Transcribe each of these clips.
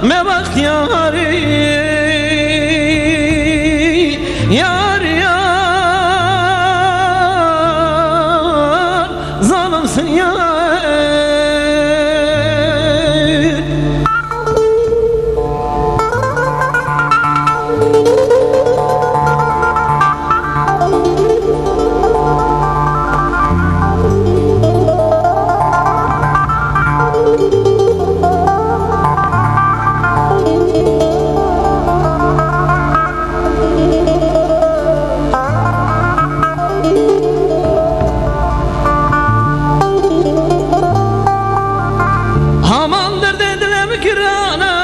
me bahtiyari. Yar yar zalimsin yar. Amandır dediler kirana,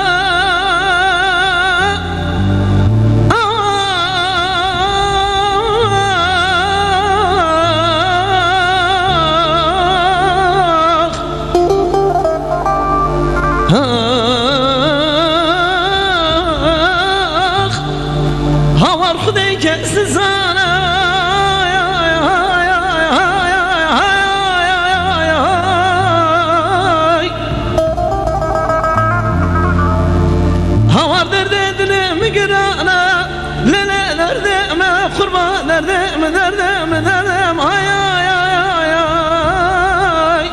havar Xuday kelsin sana. Havardır dediler mi girana, leler deme kurban derdem derdem derdem ay ay ay ay ay.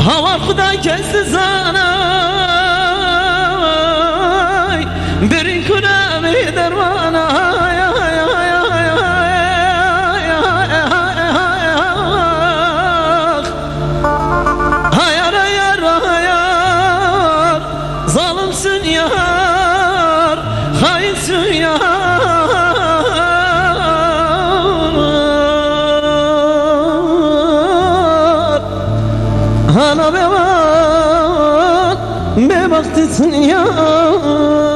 Havar Xuday kelsin sana, birin kurami dervana ay ay ay ay ay ay ay hayar hayar hayar zalimsin yar, hainsin yar. Ana be bak, be baktısın yar.